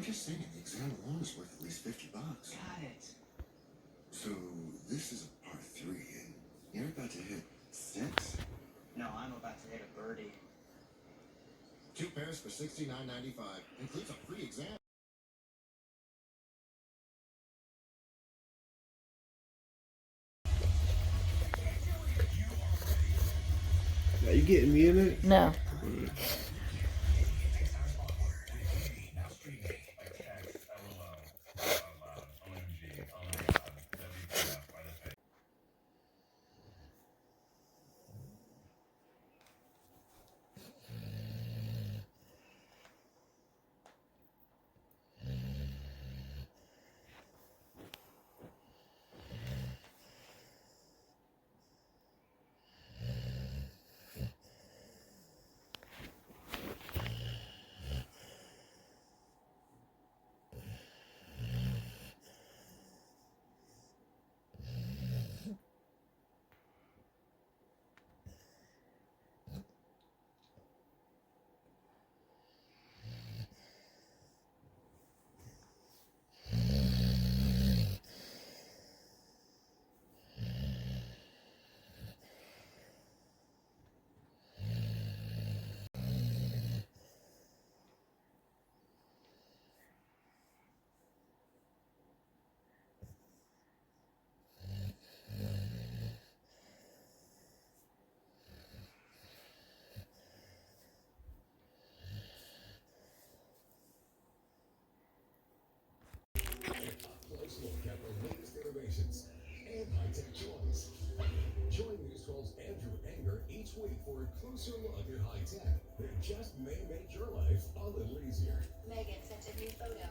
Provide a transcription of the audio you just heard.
just saying, the exam alone is worth at least $50. Got it. So this is a par 3, and you're about to hit 6? No, I'm about to hit a birdie. 2 pairs for $69.95. Includes a free exam. Are you getting me in it? No. Close look at the latest innovations and high-tech toys. Join News 12's Andrew Anger each week for a closer look at high-tech that just may make your life a little easier. Megan sent a new photo.